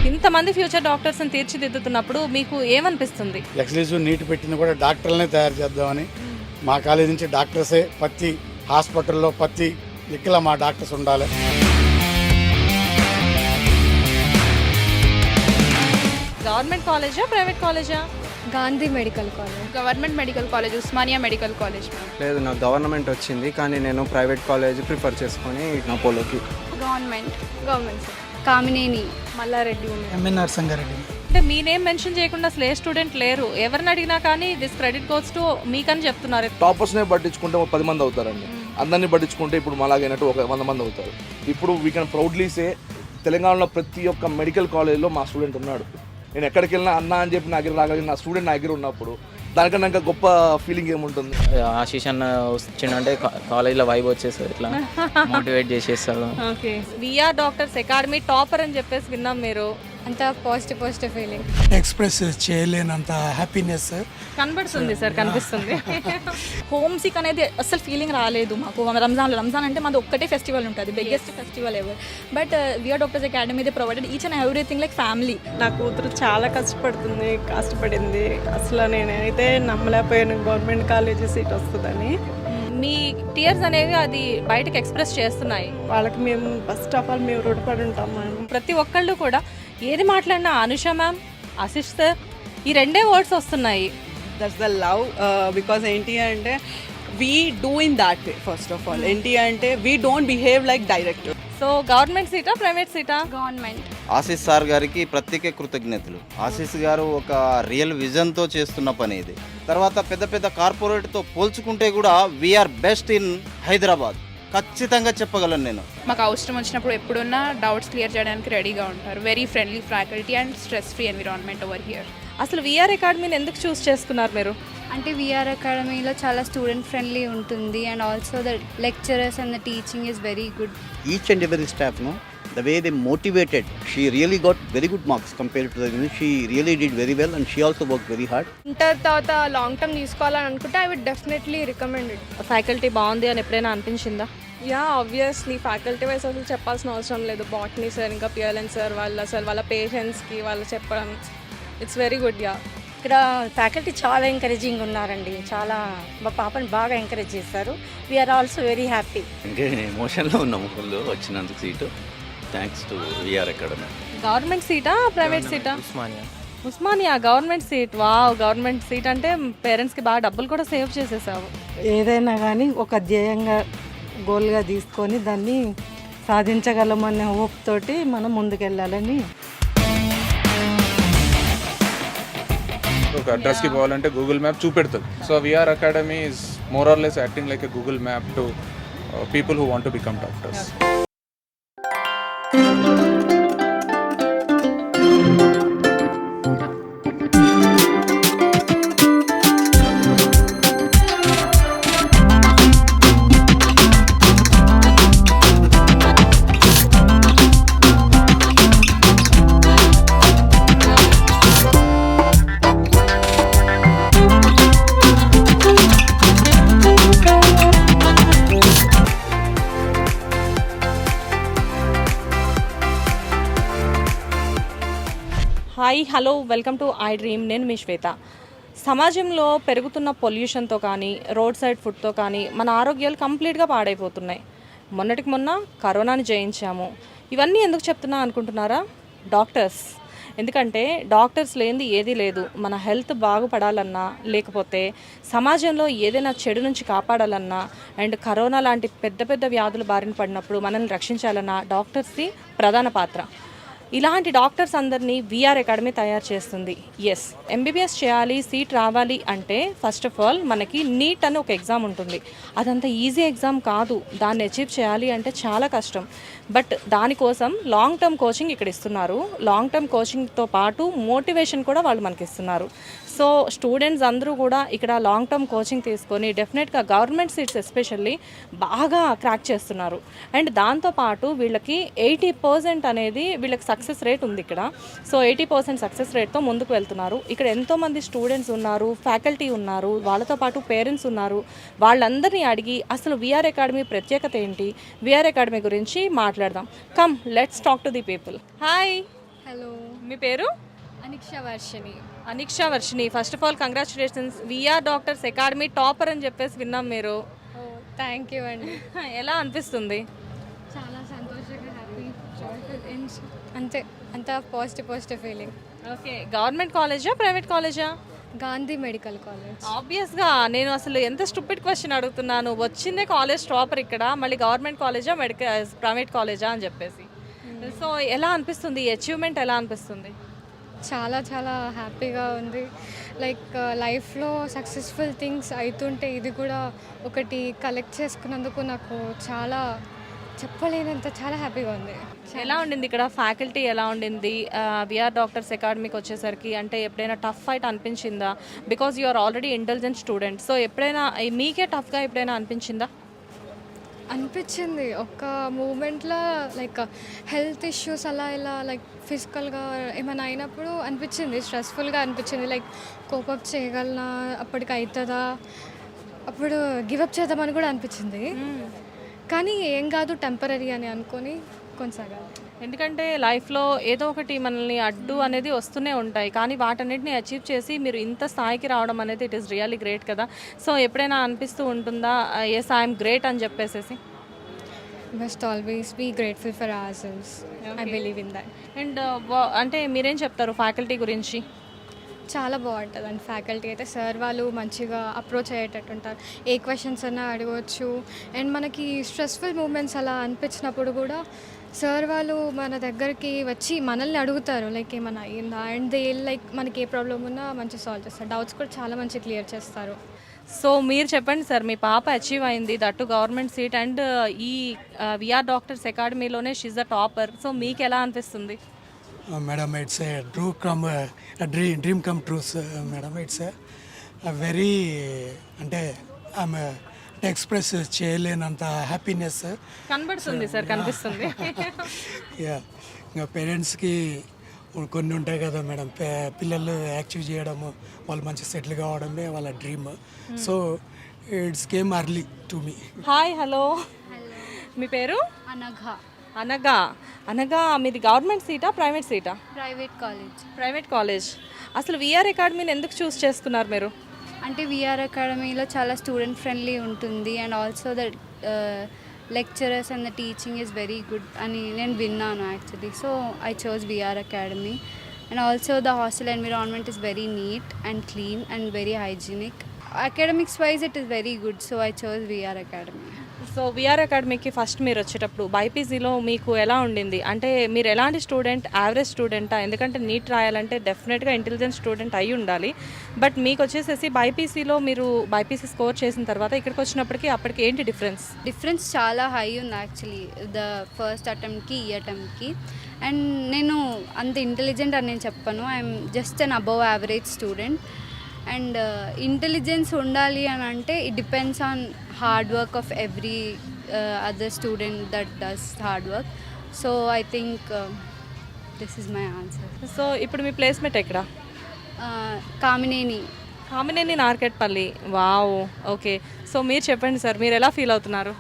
ఇంతమంది ఫ్యూచర్ డాక్టర్స్ని తీర్చిదిద్దుతున్నప్పుడు మీకు ఏమనిపిస్తుంది? ఎక్స్క్లూజివ్ నీట్ పెట్టిన కూడా డాక్టర్లనే తయారు చేద్దామని మా కాలేజీ నుంచి డాక్టర్సే ప్రతి హాస్పిటల్లో ప్రతి దిక్కులా మా డాక్టర్స్ ఉండాలి. గవర్నమెంట్ కాలేజా, ప్రైవేట్ కాలేజా? Gandhi medical college. Government medical college, Osmania medical college. లేదు, నాకు గవర్నమెంట్ వచ్చింది కానీ నేను ప్రైవేట్ కాలేజ్ ప్రిఫర్ చేసుకొని అపోలోకి. Government Kamineni Mallareddy MNR Sangareddy. అంటే మీ నేమ్ మెన్షన్ చేయకుండా అసలు ఏ స్టూడెంట్ లేరు. ఎవరిని అడిగినా కానీ దిస్ క్రెడిట్ గోస్ టు మీకని చెప్తున్నారు. టాపర్స్నే పట్టించుకుంటే 10 మంది అవుతారండి. అందరినీ పట్టించుకుంటే ఇప్పుడు మాలాగైనట్టు 100 మంది అవుతారు. ఇప్పుడు వీ కెన్ ప్రౌడ్లీ సే తెలంగాణలో ప్రతి ఒక్క మెడికల్ కాలేజ్లో మా స్టూడెంట్ ఉన్నాడు. నేను ఎక్కడికి వెళ్ళినా అన్న అని చెప్పి నా దగ్గర రాగలిగిన నా స్టూడెంట్ నా దగ్గర ఉన్నప్పుడు దానికన్నా ఇంకా గొప్ప ఫీలింగ్ ఏముంటుంది? ఆశీష్ అన్న వచ్చిందంటే కాలేజ్లో వైబ్ వచ్చేస్తుంది, ఇట్లా మోటివేట్ చేసేస్తాడు. Okay, VR doctors academy topper అని చెప్పేసి విన్నాం. మీరు అంత పాజిటివ్ ఫీలింగ్ ఎక్స్ప్రెస్ చేయలేనంత హ్యాపీనెస్ కనబడుతుంది సార్, కనిపిస్తుంది. హోమ్ సిక్ అనేది అసలు ఫీలింగ్ రాలేదు మాకు. రంజాన్ అంటే మాది ఒక్కటే ఫెస్టివల్ ఉంటుంది, biggest festival ever. But VR doctors academy they provided each and everything like family. నా కూతురు చాలా కష్టపడింది. అసలు నేనైతే నమ్మలేకపోయాను గవర్నమెంట్ కాలేజీ సీట్ వస్తుందని. మీ టీయర్స్ అనేవి అది బయటకు ఎక్స్ప్రెస్ చేస్తున్నాయి. వాళ్ళకి మేము ఫస్ట్ ఆఫ్ ఆల్ మేము రుణపడి ఉంటాం. ప్రతి ఒక్కళ్ళు కూడా ఏది మాట్లాడినా అనుష మ్యామ్, ఆశిష్ సార్, ఈ రెండే వర్డ్స్ వస్తున్నాయి. That's the love. బికాజ్ ఏంటి అంటే we do in that way. First of all ఏంటి అంటే we don't behave like director. So government సీటా, ప్రైవేట్ సీటా? గవర్నమెంట్. ఆశీష్ సార్ గారికి ప్రత్యేక కృతజ్ఞతలు. ఆశీష్ గారు ఒక రియల్ విజన్తో చేస్తున్న పని ఇది. తర్వాత పెద్ద కార్పొరేట్తో పోల్చుకుంటే కూడా వీఆర్ బెస్ట్ ఇన్ హైదరాబాద్ ఖచ్చితంగా చెప్పగలను నేను. మాకు అవసరం వచ్చినప్పుడు ఎప్పుడున్నా డౌట్స్ క్లియర్ చేయడానికి రెడీగా ఉంటారు. Very friendly faculty and stress free environment over here. అసలు విఆర్ అకాడమీని ఎందుకు చూస్ చేసుకున్నారు మీరు? అంటే విఆర్ అకాడమీలో చాలా స్టూడెంట్ ఫ్రెండ్లీ ఉంటుంది and also the lecturers and the teaching is very good. Each and every staff the way they motivated, she really got very good marks compared to the university. She really did very well and she also worked very hard. ఇంటర్ తర్వాత long term తీసుకోవాలని అనుకుంటే I would definitely recommend it. Faculty బాగుంది అని ఎప్పుడైనా అనిపించిందా? Yeah, obviously faculty wise అసలు చెప్పాల్సిన అవసరం లేదు. బాటనీ సార్ ఇంకా పిఎల్ఎన్ సార్ వాళ్ళ పేషెంట్స్కి వాళ్ళు చెప్పడం ఇట్స్ వెరీ గుడ్. యా, ఇక్కడ ఫ్యాకల్టీ చాలా ఎంకరేజింగ్ ఉన్నారండి. చాలా మా పాపని బాగా ఎంకరేజ్ చేస్తారు. We are also very happy. అంటే ఎమోషన్లో ఉన్నాము ఫుల్ వచ్చినందుకు seat. Thanks to VR academy. గవర్నమెంట్ సీటా, ప్రైవేట్ సీటా? Osmania government seat. Wow, government seat అంటే పేరెంట్స్కి బాగా డబ్బులు కూడా సేవ్ చేసేసావు. ఏదైనా కానీ ఒక ధ్యేయంగా గోల్గా తీసుకొని దాన్ని సాధించగలమనే హోప్ తోటి మనం ముందుకెళ్ళాలని. ఒక అడ్రస్కి పోవాలంటే గూగుల్ మ్యాప్ చూపెడుతుంది. So VR academy is more or less acting like a Google map to people who want to become doctors. Hi, hello, welcome to I dream. నేను మీ శ్వేత. సమాజంలో పెరుగుతున్న పొల్యూషన్తో కానీ రోడ్ సైడ్ ఫుడ్తో కానీ మన ఆరోగ్యాలు కంప్లీట్గా పాడైపోతున్నాయి. మొన్నటికి మొన్న కరోనాని జయించాము. ఇవన్నీ ఎందుకు చెప్తున్నా అనుకుంటున్నారా? డాక్టర్స్. ఎందుకంటే డాక్టర్స్ లేనిది ఏదీ లేదు. మన హెల్త్ బాగుపడాలన్నా, లేకపోతే సమాజంలో ఏదైనా చెడు నుంచి కాపాడాలన్నా, అండ్ కరోనా లాంటి పెద్ద వ్యాధులు బారిన పడినప్పుడు మనల్ని రక్షించాలన్నా డాక్టర్స్ది ప్రధాన పాత్ర. ఇలాంటి డాక్టర్స్ అందరినీ విఆర్ అకాడమీ తయారు చేస్తుంది. ఎస్, ఎంబీబీఎస్ చేయాలి, సీట్ రావాలి అంటే ఫస్ట్ ఆఫ్ ఆల్ మనకి నీట్ అని ఒక ఎగ్జామ్ ఉంటుంది. అదంత ఈజీ ఎగ్జామ్ కాదు. దాన్ని అచీవ్ చేయాలి అంటే చాలా కష్టం. బట్ దానికోసం లాంగ్ టర్మ్ కోచింగ్ ఇక్కడ ఇస్తున్నారు. లాంగ్ టర్మ్ కోచింగ్తో పాటు మోటివేషన్ కూడా వాళ్ళు మనకి ఇస్తున్నారు. సో స్టూడెంట్స్ అందరూ కూడా ఇక్కడ లాంగ్ టర్మ్ కోచింగ్ తీసుకొని డెఫినెట్గా గవర్నమెంట్ సీట్స్ ఎస్పెషల్లీ బాగా క్రాక్ చేస్తున్నారు. అండ్ దాంతోపాటు వీళ్ళకి 80% అనేది వీళ్ళకి సక్సెస్ రేట్ ఉంది ఇక్కడ. సో 80% సక్సెస్ రేట్తో ముందుకు వెళ్తున్నారు. ఇక్కడ ఎంతోమంది స్టూడెంట్స్ ఉన్నారు, ఫ్యాకల్టీ ఉన్నారు, వాళ్ళతో పాటు పేరెంట్స్ ఉన్నారు. వాళ్ళందరినీ అడిగి అసలు విఆర్ అకాడమీ ప్రత్యేకత ఏంటి, విఆర్ అకాడమీ గురించి మాట్లాడదాం. Come let's talk to the people. Hi, hello, మీ పేరు? Aniksha Varshini. Aniksha Varshini, first of all congratulations, VR doctors academy topper అని చెప్పేసి విన్నాం. మీరు థ్యాంక్ యూ అండి. ఎలా అనిపిస్తుంది? చాలా సంతోషంగా, హ్యాపీ, అంతే, అంత పాజిటివ్ ఫీలింగ్. ఓకే, గవర్నమెంట్ కాలేజా, ప్రైవేట్ కాలేజా? Gandhi medical college. ఆబ్వియస్గా నేను అసలు ఎంత స్టూపిడ్ క్వశ్చన్ అడుగుతున్నాను. వచ్చిందే కాలేజ్ టాపర్ ఇక్కడ, మళ్ళీ గవర్నమెంట్ కాలేజా, ప్రైవేట్ కాలేజా అని చెప్పేసి. సో ఎలా అనిపిస్తుంది, ఈ అచీవ్మెంట్ ఎలా అనిపిస్తుంది? చాలా చాలా హ్యాపీగా ఉంది. లైక్ లైఫ్లో సక్సెస్ఫుల్ థింగ్స్ అవుతుంటే ఇది కూడా ఒకటి కలెక్ట్ చేసుకున్నందుకు నాకు చాలా చెప్పలేనంత చాలా హ్యాపీగా ఉంది. ఎలా ఉండింది ఇక్కడ ఫ్యాకల్టీ, ఎలా ఉండింది విఆర్ డాక్టర్స్ అకాడమీకి వచ్చేసరికి? అంటే ఎప్పుడైనా టఫ్ ఫైట్ అనిపించిందా? Because you are already intelligent student. So ఎప్పుడైనా మీకే టఫ్గా ఎప్పుడైనా అనిపించిందా? అనిపించింది ఒక మూమెంట్లో, లైక్ హెల్త్ ఇష్యూస్ అలా ఇలా లైక్ ఫిజికల్గా ఏమైనా అయినప్పుడు అనిపించింది, స్ట్రెస్ఫుల్గా అనిపించింది. లైక్ కోపప్ చేయగలనా, అప్పటికి అవుతుందా, అప్పుడు గివప్ చేద్దామని కూడా అనిపించింది. కానీ ఏం కాదు, టెంపరీ అని అనుకొని కొనసాగాలి. ఎందుకంటే లైఫ్లో ఏదో ఒకటి మనల్ని అడ్డు అనేది వస్తూనే ఉంటాయి, కానీ వాటన్నిటిని అచీవ్ చేసి మీరు ఇంత స్థాయికి రావడం అనేది ఇట్ ఈస్ రియల్లీ గ్రేట్ కదా. సో ఎప్పుడైనా అనిపిస్తూ ఉంటుందా ఎస్ ఐఎమ్ గ్రేట్ అని చెప్పేసి? Must always be grateful for ourselves. I believe in that. And అంటే మీరేం చెప్తారు ఫ్యాకల్టీ గురించి? చాలా బాగుంటుంది అండి ఫ్యాకల్టీ అయితే. సార్ వాళ్ళు మంచిగా అప్రోచ్ అయ్యేటట్టు ఉంటారు, ఏ క్వశ్చన్స్ అన్నా అడగవచ్చు. అండ్ మనకి స్ట్రెస్ఫుల్ మూమెంట్స్ అలా అనిపించినప్పుడు కూడా సార్ వాళ్ళు మన దగ్గరికి వచ్చి మనల్ని అడుగుతారు, లైక్ ఏమైనా అయ్యిందా, అండ్ దే లైక్ మనకి ఏ ప్రాబ్లం ఉన్నా మంచిగా సాల్వ్ చేస్తారు, డౌట్స్ కూడా చాలా మంచిగా క్లియర్ చేస్తారు. సో మీరు చెప్పండి సార్, మీ పాప అచీవ్ అయింది, దట్టు గవర్నమెంట్ సీట్, అండ్ ఈ విఆర్ డాక్టర్స్ అకాడమీలోనే షీజ్ ద టాపర్. సో మీకు ఎలా అనిపిస్తుంది? Madam, it's a dream come trues madam. It's very అంటే ఆమె ఎక్స్ప్రెస్ చేయలేనంత హ్యాపీనెస్ కనబడుతుంది సార్, కనిపిస్తుంది. యా, ఇంకా పేరెంట్స్కి కొన్ని ఉంటాయి కదా మేడం, పిల్లలు యాక్టివ్ చేయడము, వాళ్ళు మంచి సెటిల్ కావడమే వాళ్ళ dream. So it's came early to me. Hi, hello, మీ పేరు? అనఘా. అనగా మీది గవర్నమెంట్ సీటా, ప్రైవేట్ సీటా? Private college. అసలు విఆర్ అకాడమీని ఎందుకు చూస్ చేసుకున్నారు మీరు? అంటే విఆర్ అకాడమీలో చాలా స్టూడెంట్ ఫ్రెండ్లీ ఉంటుంది, and also the lecturers and the teaching is very good అని నేను విన్నాను actually. So I chose VR academy. And also the hostel environment is very neat and clean and very hygienic. Academics wise it is very good, so I chose VR academy. So VR అకాడమీకి first మీరు వచ్చేటప్పుడు బైపీసీలో మీకు ఎలా ఉండింది? అంటే మీరు ఎలాంటి student, average స్టూడెంటా? ఎందుకంటే నీట్ రాయాలంటే డెఫినెట్గా ఇంటెలిజెంట్ స్టూడెంట్ అయి ఉండాలి. బట్ మీకు వచ్చేసేసి బైపీసీలో మీరు బైపీసీ స్కోర్ చేసిన తర్వాత ఇక్కడికి వచ్చినప్పటికీ అప్పటికి ఏంటి డిఫరెన్స్ చాలా హై ఉంది యాక్చువల్లీ, ద ఫస్ట్ అటెంప్ట్కి ఈ అటెంప్ట్కి. అండ్ నేను అంత ఇంటెలిజెంట్ అని నేను చెప్పను, I'm just an above average student. And intelligence ఉండాలి అని అంటే it depends on hard work of every other student that does hard work. So I think this is my answer. So ఇప్పుడు మీ placement ఎక్కడ? Kamineni Narketpally. Wow, okay. So మీరు చెప్పండి sir, మీరు ఎలా feel అవుతున్నారు?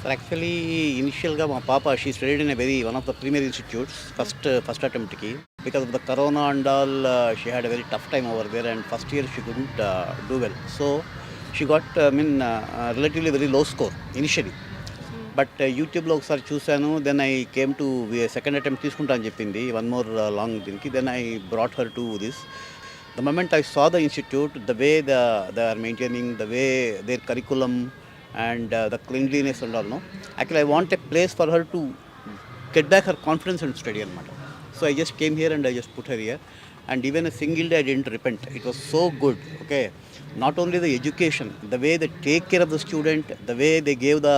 సార్ యాక్చువల్లీ ఇనిషియల్గా మా పాప she studied in a very one of the premier institutes first అటెంప్ట్కి. Because of the corona and all, she had a very tough time over there, and first year she couldn't do well. So she got relatively very low score initially. But యూట్యూబ్లో ఒకసారి చూశాను, then I came to second attempt తీసుకుంటా అని చెప్పింది, one more long దీనికి. Then I brought her to this. The moment I saw the institute, the way they are maintaining, the way their curriculum and the cleanliness and all, no, actually I want a place for her to get back her confidence and study anamata. So I just came here and I just put her here, and even a single day I didn't repent. It was so good. Okay, not only the education, the way they take care of the student, the way they gave the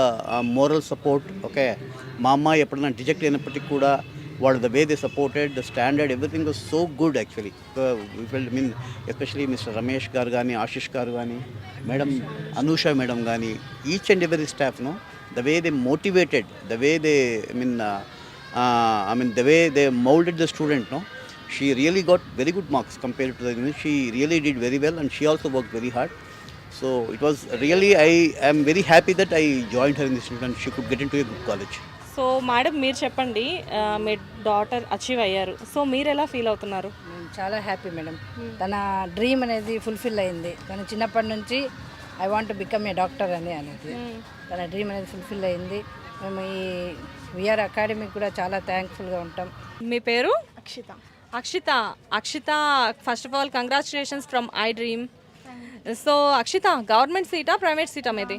moral support. Okay, మా అమ్మాయి ఎప్పుడైనా డిజెక్ట్ అయినప్పటికీ కూడా What the way they supported, the standard, everything was so good actually. We felt, I mean, especially Mr. Ramesh Gargani, Ashish Gargani, Madam Anusha Madam Gani, each and every staff, no, the way they motivated, the way they, the way they molded the student, no, she really got very good marks compared to the, she really did very well, and she also worked very hard. So it was really, I am very happy that I joined her in this institute and she could get into a good college. So madam మీరు చెప్పండి, మీ daughter achieve అయ్యారు, so మీరు ఎలా feel అవుతున్నారు? నేను చాలా happy madam. తన dream అనేది ఫుల్ఫిల్ అయింది. తను చిన్నప్పటి నుంచి I want become a doctor అనేది తన డ్రీమ్ అనేది ఫుల్ఫిల్ అయింది. మేము ఈ విఆర్ అకాడమీకి కూడా చాలా థ్యాంక్ఫుల్గా ఉంటాం. మీ పేరు? Akshitha. Akshitha first of all congratulations from I dream. So Akshitha, government సీటా ప్రైవేట్ సీటా మీది?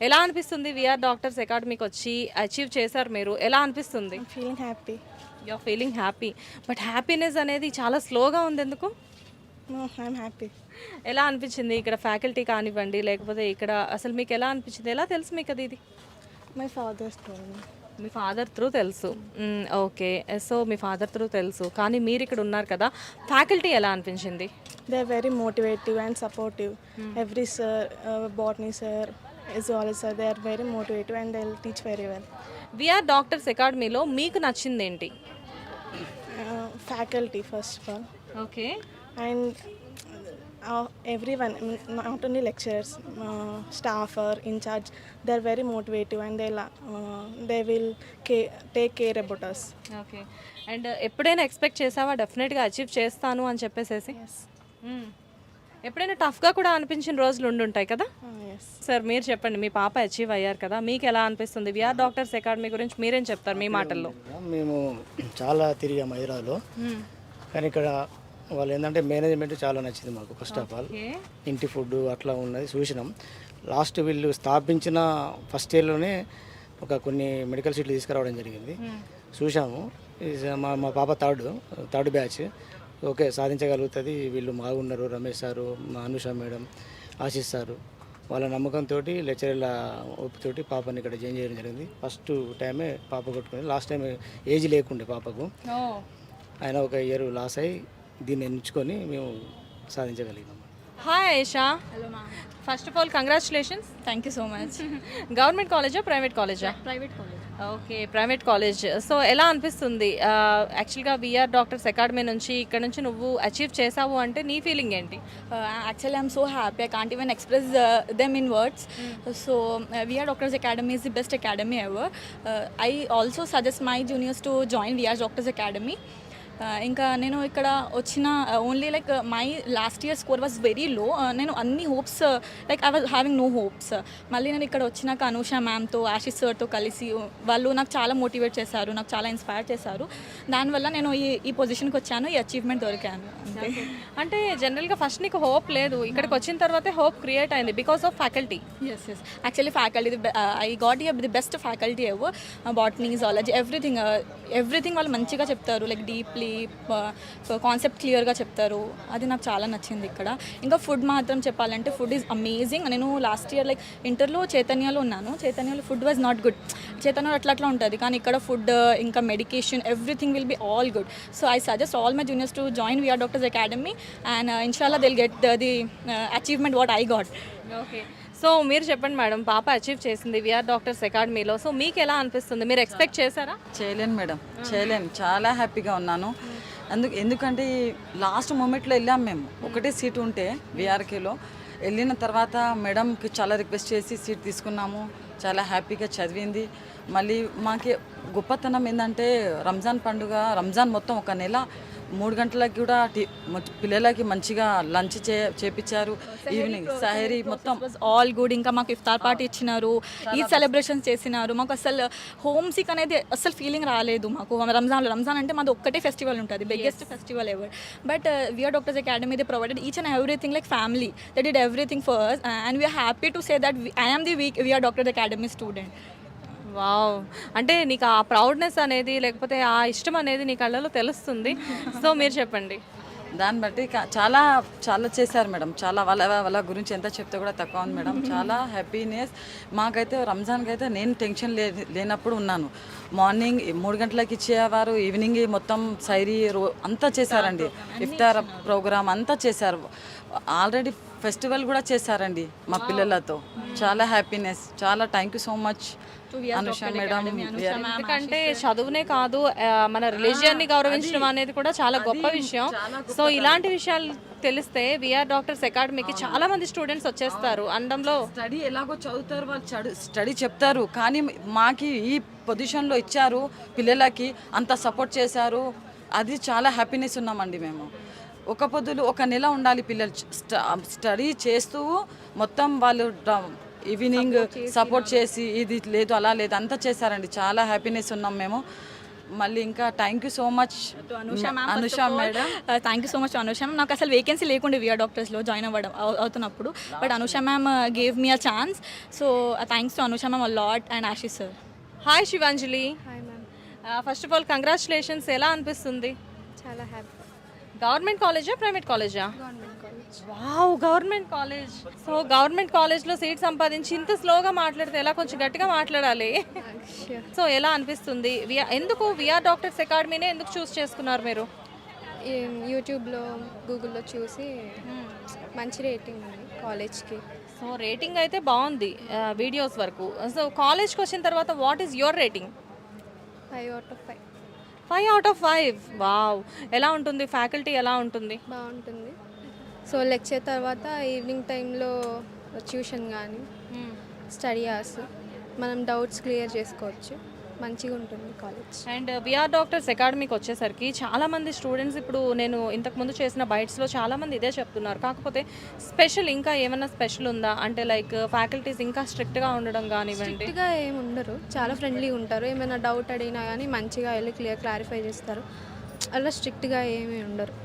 ఎలా అనిపిస్తుంది విఆర్ డాక్టర్స్ అకాడమీకి వచ్చి అచీవ్ చేశారు మీరు, ఎలా అనిపిస్తుంది? Feeling happy. You're feeling happy, but happiness అనేది చాలా స్లోగా ఉంది, ఎందుకు? I'm happy. ఎలా అనిపించింది ఇక్కడ ఫ్యాకల్టీ కానివ్వండి, లేకపోతే ఇక్కడ అసలు మీకు ఎలా అనిపించింది? ఎలా తెలుసు మీకు అది? ఇది మై ఫాదర్స్ టోల్డ్ మీ. మీ ఫాదర్ త్రూ తెలుసు. ఓకే, సో మీ ఫాదర్ త్రూ తెలుసు, కానీ మీరు ఇక్కడ ఉన్నారు కదా, ఫ్యాకల్టీ ఎలా అనిపించింది? They are very motivative and supportive. Every sir, botany sir, zoology sir, they are very motivative and they will teach very well. VR doctors అకాడమీలో మీకు నచ్చింది ఏంటి? Faculty first of all. Okay. And everyone, not only lecturers, staff or in charge, they are very motivative and they will take care about us. Okay. And ఎప్పుడైనా expect చేసావా డెఫినెట్గా achieve చేస్తాను అని చెప్పేసేసి? ఎప్పుడైనా టఫ్గా కూడా అనిపించిన రోజులు ఉండుంటాయి కదా? సార్ మీరు చెప్పండి, మీ పాప అచీవ్ అయ్యారు కదా, మీకు ఎలా అనిపిస్తుంది? విఆర్ డాక్టర్స్ అకాడమీ గురించి మీరేం చెప్తారు మీ మాటల్లో? మేము చాలా తిరిగాము హైదరాబాద్లో, కానీ ఇక్కడ వాళ్ళు ఏంటంటే మేనేజ్మెంట్ చాలా నచ్చింది మాకు. ఫస్ట్ ఆఫ్ ఆల్ ఇంటి ఫుడ్ అట్లా ఉన్నది చూసినాం. లాస్ట్ వీళ్ళు స్థాపించిన ఫస్ట్ ఇయర్లోనే కొన్ని మెడికల్ సీట్లు తీసుకురావడం జరిగింది, చూసాము. మా పాప థర్డ్ బ్యాచ్. ఓకే, సాధించగలుగుతుంది, వీళ్ళు బాగున్నారు. రమేష్ సారు, మా అనుష మేడం, ఆశీష్ సారు, వాళ్ళ నమ్మకంతో లెక్చరర్ల ఒప్పితోటి పాపని ఇక్కడ జాయిన్ చేయడం జరిగింది. ఫస్ట్ టైమే పాప కొట్టుకుంది. లాస్ట్ టైం ఏజ్ లేకుండే పాపకు, ఆయన ఒక ఇయర్ లాస్ అయ్యి దీన్ని ఎంచుకొని మేము సాధించగలిగినాం. Hi Ayesha. Hello ma'am. First of all congratulations. Thank you so much. Government కాలేజా ప్రైవేట్ కాలేజా? Private college. Okay, private college. So ఎలా అనిపిస్తుంది? యాక్చువల్గా విఆర్ డాక్టర్స్ అకాడమీ నుంచి ఇక్కడ నుంచి నువ్వు అచీవ్ చేసావు అంటే నీ ఫీలింగ్ ఏంటి? Actually, I'm so happy. I can't even express them in words. So, VR Doctors Academy is the best academy ever. I also suggest my juniors to join VR Doctors Academy. ఇంకా నేను ఇక్కడ వచ్చిన only like my last year score was very low. నేను అన్ని hopes like I was having no hopes. మళ్ళీ నేను ఇక్కడ వచ్చినాక అనూష మ్యామ్తో, ఆశీష్ సార్తో కలిసి వాళ్ళు నాకు చాలా మోటివేట్ చేశారు, నాకు చాలా ఇన్స్పైర్ చేశారు. దానివల్ల నేను ఈ పొజిషన్కి వచ్చాను, ఈ అచీవ్మెంట్ దొరికాను. అంతే. అంటే జనరల్గా ఫస్ట్ నీకు హోప్ లేదు, ఇక్కడికి వచ్చిన తర్వాతే హోప్ క్రియేట్ అయింది because of faculty. Yes actually faculty I got the best faculty ever. Botany, zoology, everything వాళ్ళు మంచిగా చెప్తారు, లైక్ డీప్లీ కాన్సెప్ట్ క్లియర్గా చెప్తారు. అది నాకు చాలా నచ్చింది ఇక్కడ. ఇంకా ఫుడ్ మాత్రం చెప్పాలంటే ఫుడ్ ఈజ్ అమేజింగ్. నేను లాస్ట్ ఇయర్ లైక్ ఇంటర్లో చైతన్యలో ఉన్నాను. చైతన్యలో ఫుడ్ వాజ్ నాట్ గుడ్. చైతన్యలో అట్లా ఉంటుంది, కానీ ఇక్కడ ఫుడ్ ఇంకా medication everything will be all good. So I suggest all my juniors to join VR doctors academy and ఇన్షాల్లా they'll get the achievement what I got. Okay, so మీరు చెప్పండి madam, పాప అచీవ్ చేసింది విఆర్ డాక్టర్స్ అకాడమీలో, so మీకు ఎలా అనిపిస్తుంది? మీరు ఎక్స్పెక్ట్ చేశారా? చేయలేను మేడం, చేయలేను. చాలా హ్యాపీగా ఉన్నాను. ఎందుకంటే లాస్ట్ మూమెంట్లో వెళ్ళాం మేము. ఒకటే సీట్ ఉంటే విఆర్కేలో వెళ్ళిన తర్వాత మేడంకి చాలా రిక్వెస్ట్ చేసి సీట్ తీసుకున్నాము. చాలా హ్యాపీగా చదివింది. మళ్ళీ మాకి గొప్పతనం ఏంటంటే రంజాన్ మొత్తం ఒక నెల 3 గంటలకు కూడా పిల్లలకి మంచిగా లంచ్ చేపించారు. ఈవినింగ్ సహరీ మొత్తం ఆల్ గుడ్. ఇంకా మాకు ఇఫ్తార్ పార్టీ ఇచ్చినారు, ఈద్ సెలబ్రేషన్స్ చేసినారు. మాకు అసలు హోమ్ సిక్ అనేది అసలు ఫీలింగ్ రాలేదు మాకు. రంజాన్ అంటే మాది ఒక్కటే ఫెస్టివల్ ఉంటుంది, biggest festival ever. But VR doctors academy they provided each and everything like family. They did everything for us and we are happy to say that I am the VR Doctors Academy student. Wow, అంటే నీకు ఆ proudness అనేది లేకపోతే ఆ ఇష్టం అనేది నీ కళ్ళలో తెలుస్తుంది. సో మీరు చెప్పండి. దాన్ని బట్టి చాలా చాలా చేశారు మేడం. చాలా వాళ్ళ గురించి ఎంత చెప్తే కూడా తక్కువ ఉంది మేడం. చాలా హ్యాపీనెస్ మాకైతే. రంజాన్కి అయితే నేను టెన్షన్ లేనప్పుడు ఉన్నాను. మార్నింగ్ 3 గంటలకు ఇచ్చేవారు, ఈవినింగ్ మొత్తం సైరీ అంతా చేశారండి. ఇఫ్తార్ ప్రోగ్రామ్ అంతా చేశారు. ఆల్రెడీ ఫెస్టివల్ కూడా చేశారండి మా పిల్లలతో. చాలా హ్యాపీనెస్. చాలా thank you so much Anusha madam. ఎందుకంటే చదువునే కాదు, మన రిలీజియన్ని గౌరవించడం అనేది కూడా చాలా గొప్ప విషయం. సో ఇలాంటి విషయాలు తెలిస్తే విఆర్ డాక్టర్స్ అకాడమీకి చాలా మంది స్టూడెంట్స్ వచ్చేస్తారు. అండంలో స్టడీ ఎలాగో చదువుతారు వాళ్ళు, స్టడీ చెప్తారు, కానీ మాకి ఈ పొజిషన్లో ఇచ్చారు, పిల్లలకి అంత సపోర్ట్ చేశారు. అది చాలా హ్యాపీనెస్ ఉన్నామండి మేము. ఒక పొద్దులు 1 నెల ఉండాలి పిల్లలు స్టడీ చేస్తూ, మొత్తం వాళ్ళు ఈవినింగ్ సపోర్ట్ చేసి ఇది లేదు అలా లేదు అంతా చేశారండి. చాలా హ్యాపీనెస్ ఉన్నాం మేము. మళ్ళీ ఇంకా thank you so much Anusha madam. Thank you so much Anusha ma'am. నాకు అసలు వేకెన్సీ లేకుండే విఆర్ డాక్టర్స్లో జాయిన్ అవుతున్నప్పుడు, but Anusha ma'am gave me a chance. So thanks to Anusha ma'am a lot and Ashish sir. Hi Shivanjali. Hi ma'am. First of all congratulations. ఎలా అనిపిస్తుంది? చాలా happy. Government కాలేజా, private కాలేజా? Government college. Wow, government college. So government కాలేజ్లో seat సంపాదించి ఇంత స్లోగా మాట్లాడితే ఎలా? కొంచెం గట్టిగా మాట్లాడాలి. సో ఎలా అనిపిస్తుంది? ఎందుకు విఆర్ డాక్టర్స్ అకాడమీనే ఎందుకు చూస్ చేసుకున్నారు మీరు? యూట్యూబ్లో గూగుల్లో చూసి మంచి రేటింగ్ ఉంది కాలేజ్కి. సో రేటింగ్ అయితే బాగుంది వీడియోస్ వరకు. సో కాలేజ్కి వచ్చిన తర్వాత what is your rating? 5 out of 5. 5 out of 5. Wow. ఎలా ఉంటుంది? ఫ్యాకల్టీ ఎలా ఉంటుంది? బాగుంటుంది. సో లెక్చర్ తర్వాత ఈవినింగ్ టైంలో ట్యూషన్ కానీ స్టడీ అవర్స్ మనం డౌట్స్ క్లియర్ చేసుకోవచ్చు. మంచిగా ఉంటుంది కాలేజ్. అండ్ విఆర్ డాక్టర్స్ అకాడమీకి వచ్చేసరికి చాలామంది స్టూడెంట్స్, ఇప్పుడు నేను ఇంతకుముందు చేసిన బైట్స్లో చాలామంది ఇదే చెప్తున్నారు. కాకపోతే స్పెషల్ ఇంకా ఏమైనా స్పెషల్ ఉందా అంటే లైక్ ఫ్యాకల్టీస్ ఇంకా స్ట్రిక్ట్గా ఉండడం కానివ్వండి? స్ట్రిక్ట్గా ఏమి ఉండరు, చాలా ఫ్రెండ్లీగా ఉంటారు. ఏమైనా డౌట్ అడిగినా కానీ మంచిగా వెళ్ళి క్లారిఫై చేస్తారు. అలా స్ట్రిక్ట్గా ఏమీ ఉండరు.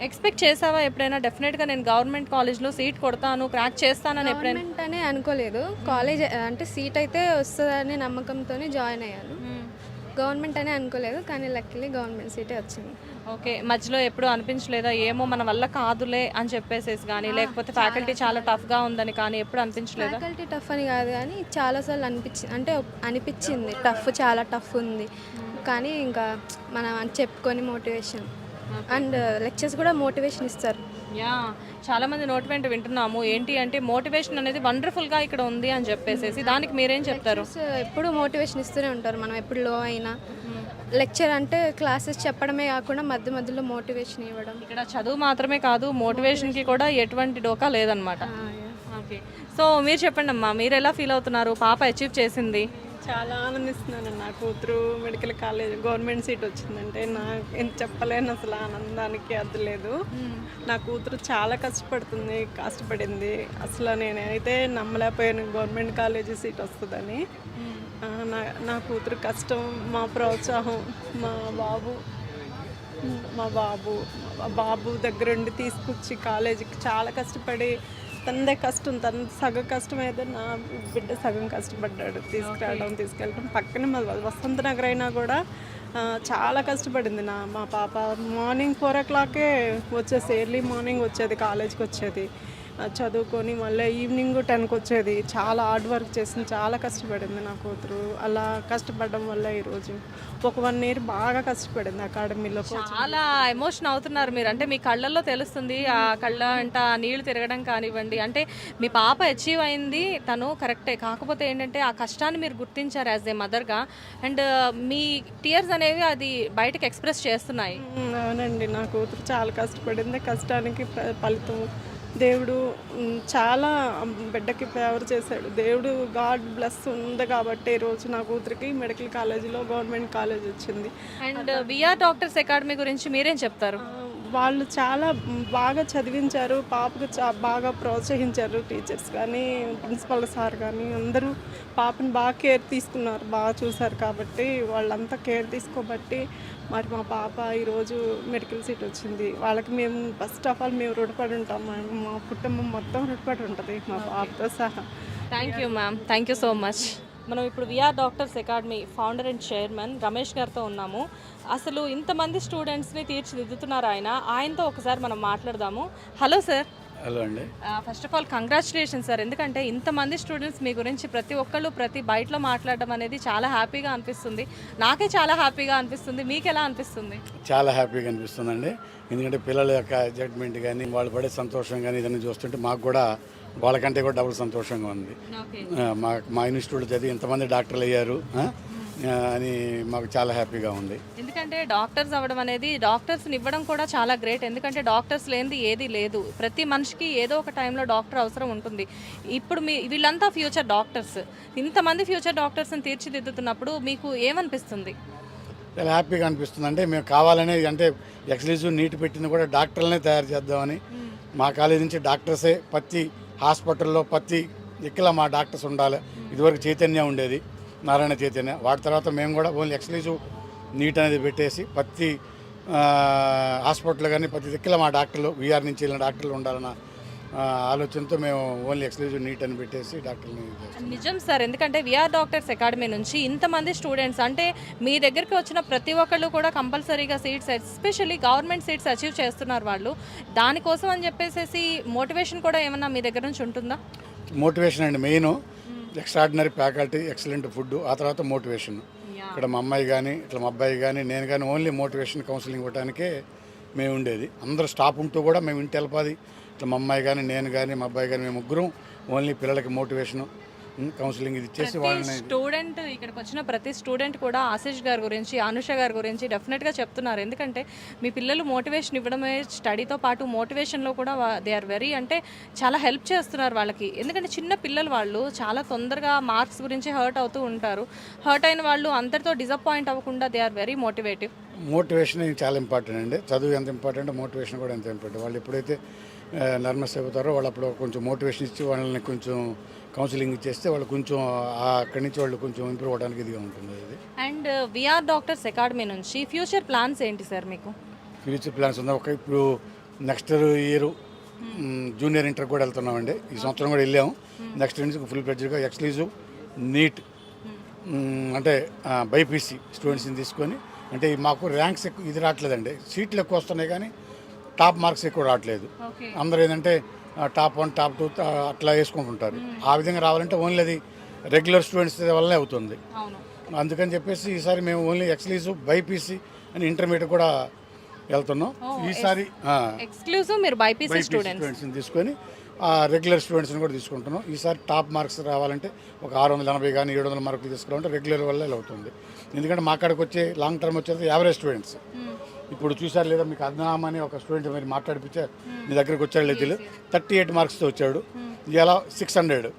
ఎక్స్పెక్ట్ చేసావా ఎప్పుడైనా డెఫినెట్గా నేను గవర్నమెంట్ కాలేజ్లో సీట్ కొడతాను, క్రాక్ చేస్తానని ఎప్పుడైనా? గవర్నమెంట్ అనే అనుకోలేదు. కాలేజ్ అంటే సీట్ అయితే వస్తుందనే నమ్మకంతో జాయిన్ అయ్యాను. గవర్నమెంట్ అనే అనుకోలేదు, కానీ లక్కీలీ గవర్నమెంట్ సీటే వచ్చింది. ఓకే. మధ్యలో ఎప్పుడు అనిపించలేదా ఏమో మన వల్ల కాదులే అని చెప్పేసేసి కానీ, లేకపోతే ఫ్యాకల్టీ చాలా టఫ్గా ఉందని కానీ ఎప్పుడు అనిపించలేదా? ఫ్యాకల్టీ టఫ్ అని కాదు, కానీ చాలాసార్లు అనిపించింది టఫ్, చాలా టఫ్ ఉంది. కానీ ఇంకా మనం చెప్పుకొని మోటివేషన్ అండ్ లెక్చర్స్ కూడా మోటివేషన్ ఇస్తారు. యా, చాలామంది నోటివేట్ వింటున్నాము. ఏంటి అంటే మోటివేషన్ అనేది వండర్ఫుల్గా ఇక్కడ ఉంది అని చెప్పేసి, దానికి మీరేం చెప్తారు? ఎప్పుడు మోటివేషన్ ఇస్తూనే ఉంటారు. మనం ఎప్పుడు లో అయినా లెక్చర్ అంటే క్లాసెస్ చెప్పడమే కాకుండా మధ్య మధ్యలో మోటివేషన్ ఇవ్వడం. ఇక్కడ చదువు మాత్రమే కాదు, మోటివేషన్కి కూడా ఎటువంటి డోకా లేదనమాట. ఓకే. సో మీరు చెప్పండి అమ్మా, మీరు ఎలా ఫీల్ అవుతున్నారు? పాప అచీవ్ చేసింది. చాలా ఆనందిస్తున్నాను. నా కూతురు మెడికల్ కాలేజ్ గవర్నమెంట్ సీట్ వచ్చిందంటే నాకు ఎంత చెప్పలేను, అసలు ఆనందానికి అది లేదు. నా కూతురు చాలా కష్టపడింది. అసలు నేనైతే నమ్మలేకపోయాను గవర్నమెంట్ కాలేజీ సీట్ వస్తుందని. నా కూతురు కష్టం, మా ప్రోత్సాహం, మా బాబు దగ్గరుండి తీసుకొచ్చి కాలేజీకి చాలా కష్టపడి, తనదే కష్టం, తన సగం కష్టం అయితే నా బిడ్డ సగం కష్టపడ్డాడు తీసుకెళ్ళడం. పక్కనే మా వసంత నగర్ అయినా కూడా చాలా కష్టపడింది మా పాప. మార్నింగ్ 4 o'clockకే వచ్చేసి, ఎర్లీ మార్నింగ్ వచ్చేది, కాలేజ్కి వచ్చేది, చదువుకొని మళ్ళీ ఈవినింగ్ 10కి వచ్చేది. చాలా హార్డ్ వర్క్ చేసింది, చాలా కష్టపడింది నా కూతురు. అలా కష్టపడడం వల్ల ఈరోజు ఒక 1 year బాగా కష్టపడింది అకాడమీలో. చాలా ఎమోషన్ అవుతున్నారు మీరు, అంటే మీ కళ్ళల్లో తెలుస్తుంది. ఆ కళ్ళ అంట నీళ్లు తిరగడం కానివ్వండి. అంటే మీ పాప అచీవ్ అయింది, తను కరెక్టే. కాకపోతే ఏంటంటే ఆ కష్టాన్ని మీరు గుర్తించారు యాజ్ ఏ మదర్గా, అండ్ మీ టీయర్స్ అనేవి అది బయటకు ఎక్స్ప్రెస్ చేస్తున్నాయి. అవునండి, నా కూతురు చాలా కష్టపడింది. కష్టానికి ఫలితం దేవుడు చాలా బిడ్డకి ఫేవర్ చేశాడు. దేవుడు గాడ్ బ్లెస్ ఉంది కాబట్టి ఈరోజు నా కూతురికి మెడికల్ కాలేజీలో గవర్నమెంట్ కాలేజ్ వచ్చింది. అండ్ విఆర్ డాక్టర్స్ అకాడమీ గురించి మీరేం చెప్తారు? వాళ్ళు చాలా బాగా చదివించారు, పాపకు బాగా ప్రోత్సహించారు. టీచర్స్ కానీ ప్రిన్సిపల్ సార్ కానీ అందరూ పాపని బాగా కేర్ తీసుకున్నారు, బాగా చూశారు. కాబట్టి వాళ్ళంతా కేర్ తీసుకోబట్టి మరి మా పాప ఈరోజు మెడికల్ సీట్ వచ్చింది. వాళ్ళకి మేము ఫస్ట్ ఆఫ్ ఆల్ మేము రుణపడి ఉంటాం. మా కుటుంబం మొత్తం రుణపడి ఉంటుంది మా పాపతో సహా. Thank you ma'am, thank you so much. మనం ఇప్పుడు VR doctors academy founder and chairman Ramesh గారితో ఉన్నాము. అసలు ఇంతమంది స్టూడెంట్స్ని తీర్చిదిద్దుతున్నారు ఆయనతో ఒకసారి మనం మాట్లాడదాము. Hello sir. హలో అండి. First of all congratulations sir, ఎందుకంటే ఇంతమంది స్టూడెంట్స్ మీ గురించి ప్రతి ఒక్కళ్ళు ప్రతి బయటలో మాట్లాడడం అనేది చాలా హ్యాపీగా అనిపిస్తుంది. నాకే చాలా హ్యాపీగా అనిపిస్తుంది. మీకు ఎలా అనిపిస్తుంది? చాలా హ్యాపీగా అనిపిస్తుందండి. ఎందుకంటే పిల్లల యొక్క జడ్జ్మెంట్ కానీ వాళ్ళు పడే సంతోషం కానీ ఇదన్నీ చూస్తుంటే మాకు కూడా వాళ్ళకంటే కూడా డబుల్ సంతోషంగా ఉంది. మా ఇన్స్టిట్యూట్ చదివి ఇంతమంది డాక్టర్లు అయ్యారు అని మాకు చాలా హ్యాపీగా ఉంది. ఎందుకంటే డాక్టర్స్ అవ్వడం అనేది డాక్టర్స్ని ఇవ్వడం కూడా చాలా గ్రేట్. ఎందుకంటే డాక్టర్స్ లేనిది ఏది లేదు. ప్రతి మనిషికి ఏదో ఒక టైంలో డాక్టర్ అవసరం ఉంటుంది. ఇప్పుడు వీళ్ళంతా ఫ్యూచర్ డాక్టర్స్. ఇంతమంది ఫ్యూచర్ డాక్టర్స్ని తీర్చిదిద్దుతున్నప్పుడు మీకు ఏమనిపిస్తుంది? చాలా హ్యాపీగా అనిపిస్తుంది. అంటే మేము కావాలనే అంటే ఎక్స్క్లూజివ్ నీట్ పెట్టింది కూడా డాక్టర్లనే తయారు చేద్దామని. మా కాలేజీ నుంచి డాక్టర్సే ప్రతి హాస్పిటల్లో ప్రతి దిక్కులా మా డాక్టర్స్ ఉండాలి. ఇదివరకు చైతన్య ఉండేది, నారాయణ చైతన్య. వాటి తర్వాత మేము కూడా ఓన్లీ ఎక్స్క్లూజివ్ నీట్ అనేది పెట్టేసి ప్రతి హాస్పిటల్ కానీ ప్రతి దిక్కులా మా డాక్టర్లు వీఆర్ నుంచి వెళ్ళిన డాక్టర్లు ఉండాలన్న ఆలోచనతో మేము ఓన్లీ ఎక్స్క్లూజివ్ నీట్ అని పెట్టేసి డాక్టర్ని చేస్తాం. నిజం సార్, ఎందుకంటే విఆర్ డాక్టర్స్ అకాడమీ నుంచి ఇంతమంది స్టూడెంట్స్ అంటే మీ దగ్గరికి వచ్చిన ప్రతి ఒక్కళ్ళు కూడా కంపల్సరీగా seats, especially government seats achieve చేస్తున్నారు వాళ్ళు. దానికోసం అని చెప్పేసి మోటివేషన్ కూడా ఏమన్నా మీ దగ్గర నుంచి ఉంటుందా? మోటివేషన్ అండి main. Extraordinary faculty, excellent food, ఆ తర్వాత మోటివేషన్. ఇక్కడ మా అమ్మాయి కానీ ఇట్లా మా అబ్బాయి కానీ నేను కానీ ఓన్లీ మోటివేషన్ కౌన్సిలింగ్ ఇవ్వడానికే మేము ఉండేది. అందరూ స్టాఫ్ ఉంటూ కూడా మేము ఇంటి వెళ్ళిపోది. ఇట్లా మా అమ్మాయి కానీ నేను కానీ మా అబ్బాయి కానీ మేము ముగ్గురం ఓన్లీ పిల్లలకి మోటివేషను కౌన్సిలింగ్ ఇది ఇచ్చేసి వాళ్ళని. స్టూడెంట్ ఇక్కడికి వచ్చిన ప్రతి స్టూడెంట్ కూడా ఆశీష్ గారి గురించి, అనుష గారి గురించి డెఫినెట్గా చెప్తున్నారు. ఎందుకంటే మీ పిల్లలు మోటివేషన్ ఇవ్వడమే స్టడీతో పాటు మోటివేషన్లో కూడా దే ఆర్ వెరీ అంటే చాలా హెల్ప్ చేస్తున్నారు వాళ్ళకి. ఎందుకంటే చిన్న పిల్లలు వాళ్ళు చాలా తొందరగా మార్క్స్ గురించి హర్ట్ అవుతూ ఉంటారు. హర్ట్ అయిన వాళ్ళు అంతటితో డిసప్పాయింట్ అవ్వకుండా they are very motivative. Motivation చాలా ఇంపార్టెంట్ అండి. చదువు ఎంత ఇంపార్టెంట్, మోటివేషన్ కూడా ఎంత ఇంపార్టెంట్. వాళ్ళు ఎప్పుడైతే నర్వస్ అయిపోతారో వాళ్ళు అప్పుడు కొంచెం మోటివేషన్ ఇచ్చి వాళ్ళని కొంచెం కౌన్సిలింగ్ ఇచ్చేస్తే వాళ్ళు కొంచెం అక్కడి నుంచి వాళ్ళు కొంచెం ఇంప్రూవ్ అవ్వడానికి ఇదిగా ఉంటుంది. ఇది అండ్ విఆర్ డాక్టర్స్ అకాడమీ నుంచి ఫ్యూచర్ ప్లాన్స్ ఏంటి సార్ మీకు? ఫ్యూచర్ ప్లాన్స్ ఉందా? ఇప్పుడు నెక్స్ట్ ఇయర్ జూనియర్ ఇంటర్ కూడా వెళ్తున్నామండి. ఈ సంవత్సరం కూడా వెళ్ళాము. నెక్స్ట్ నుంచి ఫుల్ ఫ్లెడ్జ్గా ఎక్స్క్లూజివ్ నీట్ అంటే బైపీసీ స్టూడెంట్స్ని తీసుకొని, అంటే మాకు ర్యాంక్స్ ఎక్కువ ఇది రావట్లేదండి. సీట్లు ఎక్కువ వస్తున్నాయి కానీ టాప్ మార్క్స్ ఎక్కువ రావట్లేదు. అందరూ ఏంటంటే టాప్ 1 టాప్ 2 అట్లా వేసుకుంటుంటారు. ఆ విధంగా రావాలంటే ఓన్లీ అది రెగ్యులర్ స్టూడెంట్స్ వల్లనే అవుతుంది. అందుకని చెప్పేసి ఈసారి మేము ఓన్లీ ఎక్స్క్లూజివ్ బైపీసీ అని ఇంటర్మీడియట్ కూడా వెళ్తున్నాం. ఈసారి ఎక్స్క్లూజివ్ మీరు బైపీసీ స్టూడెంట్స్ని తీసుకొని రెగ్యులర్ స్టూడెంట్స్ని కూడా తీసుకుంటున్నాం. ఈసారి టాప్ మార్క్స్ రావాలంటే ఒక 680 కానీ 700 మార్కులు తీసుకోవాలంటే రెగ్యులర్ వల్ల ఇలా అవుతుంది. ఎందుకంటే మా కాడికి వచ్చే లాంగ్ టర్మ్ వచ్చేది యావరేజ్ స్టూడెంట్స్. ఇప్పుడు చూసారు లేదా మీకు అద్నామ్ అని ఒక స్టూడెంట్ మీరు మాట్లాడిపించే మీ దగ్గరికి వచ్చాడు లేదు, 38 మార్క్స్తో వచ్చాడు. ఇలా 600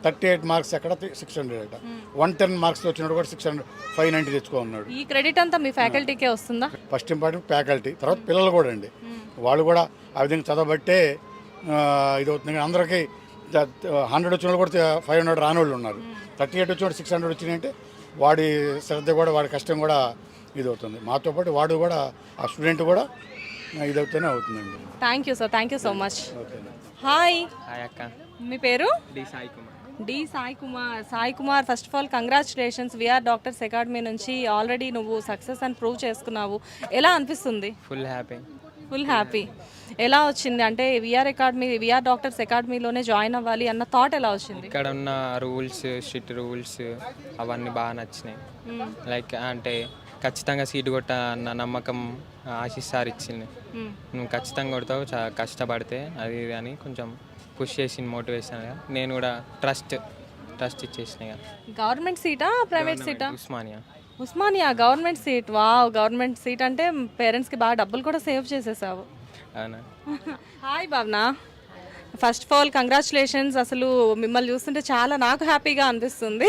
38 మార్క్స్ ఎక్కడ 600 అట. 110 మార్క్స్తో వచ్చినాడు కూడా 600 590 తెచ్చుకో ఉన్నాడు. ఈ క్రెడిట్ అంతా మీ ఫ్యాకల్టీకే వస్తుందా? ఫస్ట్ ఇంపార్టెంట్ ఫ్యాకల్టీ, తర్వాత పిల్లలు కూడా అండి. వాళ్ళు కూడా ఆ విధంగా చదవబట్టే ఇది అవుతుంది. అందరికీ 100 వచ్చిన వాళ్ళు కూడా 500 రాని వాళ్ళు ఉన్నారు. 38 వచ్చిన 600 వచ్చినాయంటే వాడి శ్రద్ధ కూడా వాడి కష్టం కూడా ఇది అవుతుంది. మాతో పాటు వాడు కూడా ఆ స్టూడెంట్ కూడా ఇది అవుతూనే అవుతుందండి. Thank you sir, thank you so much. Hi అక్క. మీ పేరు? D Sai Kumar. D Sai Kumar. Sai Kumar, first of all congratulations. VR doctors academy నుంచి ఆల్రెడీ నువ్వు సక్సెస్ అని ప్రూవ్ చేసుకున్నావు. ఎలా అనిపిస్తుంది? Full happy. Full happy. ఎలా వచ్చింది అంటే విఆర్ డాక్టర్స్ అకాడమీలోనే జాయిన్ అవ్వాలి అన్న థాట్ ఎలా వచ్చింది? ఇక్కడ ఉన్న రూల్స్, స్ట్రిక్ట్ రూల్స్ అవన్నీ బాగా నచ్చినాయి. లైక్ అంటే ఖచ్చితంగా సీటు కొట్ట అన్న నమ్మకం ఆశీష్ సార్ ఇచ్చింది. నువ్వు ఖచ్చితంగా కొడతావు, కష్టపడితే అది ఇది అని కొంచెం పుష్ చేసింది మోటివేషన్గా. నేను కూడా ట్రస్ట్ ఇచ్చేసిన. గవర్నమెంట్ సీటా ప్రైవేట్ సీటా? Osmania government seat. Wow, government seat అంటే పేరెంట్స్కి బాగా డబ్బులు కూడా సేవ్ చేసేసావు. అవునా? Hi Bhavana, first of all congratulations. అసలు మిమ్మల్ని చూస్తుంటే చాలా నాకు హ్యాపీగా అనిపిస్తుంది.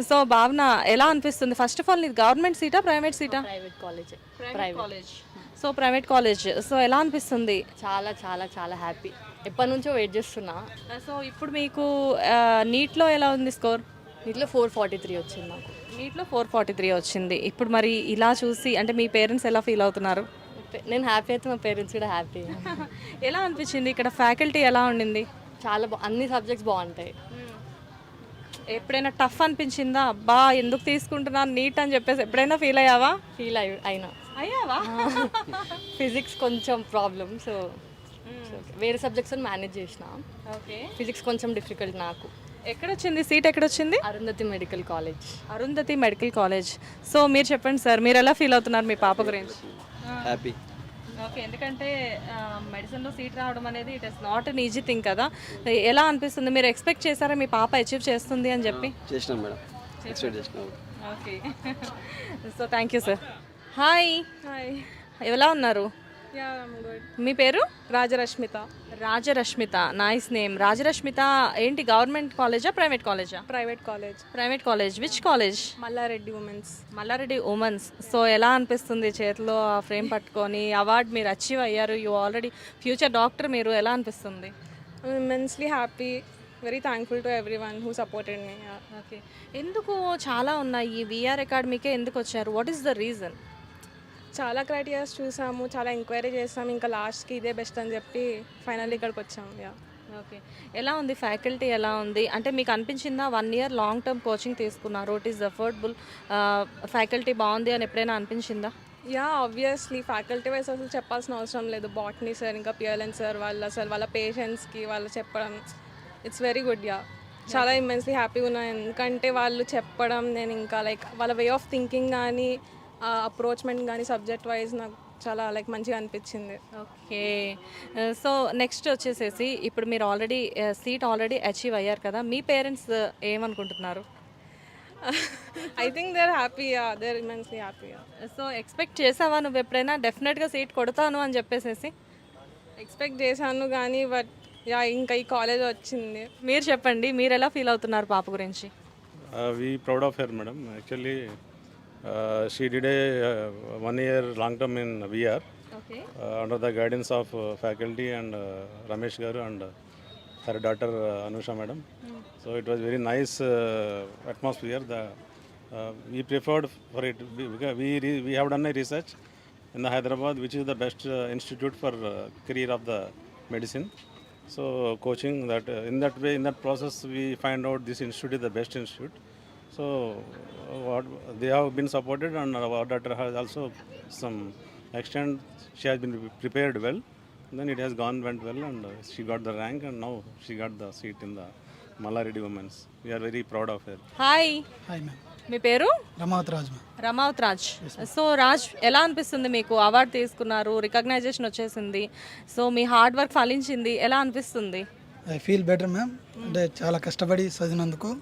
సో భావన, ఎలా అనిపిస్తుంది? ఫస్ట్ ఆఫ్ ఆల్ నీది గవర్నమెంట్ సీటా ప్రైవేట్ సీటా? Private college. So private college. So ఎలా అనిపిస్తుంది? చాలా చాలా చాలా హ్యాపీ. ఎప్పటి నుంచో వెయిట్ చేస్తున్నా. సో ఇప్పుడు మీకు నీట్లో ఎలా ఉంది స్కోర్? నీట్లో 443 వచ్చింది నాకు. నీట్లో 443 వచ్చింది. ఇప్పుడు మరి ఇలా చూసి అంటే మీ పేరెంట్స్ ఎలా ఫీల్ అవుతున్నారు? నేను హ్యాపీ అయితే మా పేరెంట్స్ కూడా హ్యాపీ. ఎలా అనిపించింది? ఇక్కడ ఫ్యాకల్టీ ఎలా ఉండింది? చాలా అన్ని సబ్జెక్ట్స్ బాగుంటాయి. ఎప్పుడైనా టఫ్ అనిపించిందా? అబ్బా ఎందుకు తీసుకుంటున్నాను నీట్ అని చెప్పేసి ఎప్పుడైనా ఫీల్ అయ్యావా? ఫీల్ అయినా అయ్యావా? ఫిజిక్స్ కొంచెం ప్రాబ్లమ్, సో వేరే సబ్జెక్ట్స్ మేనేజ్ చేసిన. ఓకే. ఫిజిక్స్ కొంచెం డిఫికల్ట్ నాకు. ఎక్కడొచ్చింది సీట్? ఎక్కడొచ్చింది? Arundhati medical college. Arundhati medical college. So మీరు చెప్పండి సార్, మీరు ఎలా ఫీల్ అవుతున్నారు మీ పాప గురించి? హ్యాపీ. ఓకే, ఎందుకంటే మెడిసిన్లో సీట్ రావడం అనేది it is not an easy thing కదా. ఎలా అనిపిస్తుంది? మీరు ఎక్స్పెక్ట్ చేశారా మీ పాప అచీవ్ చేస్తుంది అని చెప్పి? చేసినాం మేడం, ఎక్స్పెక్ట్ చేసినాం. Okay. So thank you sir. Hi. Hi. ఎలా ఉన్నారు? Yeah I'm good. మీ పేరు? రాజరశ్మిత. రాజరశ్మిత, నైస్ నేమ్. రాజరశ్మిత ఏంటి, గవర్నమెంట్ కాలేజా ప్రైవేట్ కాలేజా? Private college. Private college. Which college? Malla Reddy women's. Malla Reddy women's. So ఎలా అనిపిస్తుంది చేతిలో ఆ ఫ్రేమ్ పట్టుకొని అవార్డ్ మీరు అచీవ్ అయ్యారు, యూ ఆల్రెడీ ఫ్యూచర్ డాక్టర్ మీరు, ఎలా అనిపిస్తుంది? I'm immensely happy, very thankful to every one who supported me. Okay. ఎందుకు చాలా ఉన్నాయి, విఆర్ అకాడమీకే ఎందుకు వచ్చారు? What is the reason? చాలా క్రైటీరియాస్ చూసాము, చాలా ఎంక్వైరీ చేసాము, ఇంకా లాస్ట్కి ఇదే బెస్ట్ అని చెప్పి ఫైనల్లీ ఇక్కడికి వచ్చాము. యా. ఓకే. ఎలా ఉంది ఫ్యాకల్టీ, ఎలా ఉంది అంటే మీకు అనిపించిందా 1 year లాంగ్ టర్మ్ కోచింగ్ తీసుకున్నారు, ఇట్ ఈస్ అఫోర్డబుల్, ఫ్యాకల్టీ బాగుంది అని ఎప్పుడైనా అనిపించిందా? యా ఆబ్వియస్లీ ఫ్యాకల్టీ వైజ్ అసలు చెప్పాల్సిన అవసరం లేదు. బాటనీ సార్ ఇంకా పిఎల్ఎన్ సార్ వాళ్ళు అసలు వాళ్ళ పేషెంట్స్కి వాళ్ళు చెప్పడం ఇట్స్ వెరీ గుడ్. యా, చాలా ఇమెన్స్లీ హ్యాపీగా ఉన్నాను, ఎందుకంటే వాళ్ళు చెప్పడం నేను ఇంకా లైక్ వాళ్ళ వే ఆఫ్ థింకింగ్ కానీ అప్రోచ్మెంట్ కానీ సబ్జెక్ట్ వైజ్ నాకు చాలా లైక్ మంచిగా అనిపించింది. ఓకే. సో నెక్స్ట్ వచ్చేసేసి ఇప్పుడు మీరు ఆల్రెడీ సీట్ ఆల్రెడీ అచీవ్ అయ్యారు కదా, మీ పేరెంట్స్ ఏమనుకుంటున్నారు? I think they are happy. They are immensely happy. So expect చేసావా నువ్వు ఎప్పుడైనా డెఫినెట్గా సీట్ కొడతాను అని చెప్పేసేసి? ఎక్స్పెక్ట్ చేశాను కానీ బట్ యా ఇంకా ఈ కాలేజ్ వచ్చింది. మీరు చెప్పండి, మీరు ఎలా ఫీల్ అవుతున్నారు పాప గురించి? We proud of her, madam. Actually, she did a 1 year long term in VR. Okay. Under the guidance of faculty and Ramesh Garu and her daughter Anusha, madam. So it was very nice atmosphere. We preferred for it because we have done a research in the Hyderabad, which is the best institute for career of the medicine. So coaching that in that way, in that process, we find out this institute is the best institute. So what they have been supported, and our daughter has also some extent. She has been prepared well. Then it has went well, and she got the rank, and now she got the seat in the Malla-Reddy Women's. We are very proud of her. Hi. Hi ma'am. మీ పేరు? Ramavath Raj ma'am. Ramavath Raj. So Raj, ఎలా అనిపిస్తుంది మీకు? Award తీసుకున్నారు, recognition వచ్చేసింది, so మీ hard work ఫలించింది, ఎలా అనిపిస్తుంది? I feel better ma'am. అంటే చాలా కష్టపడి చదివినందుకు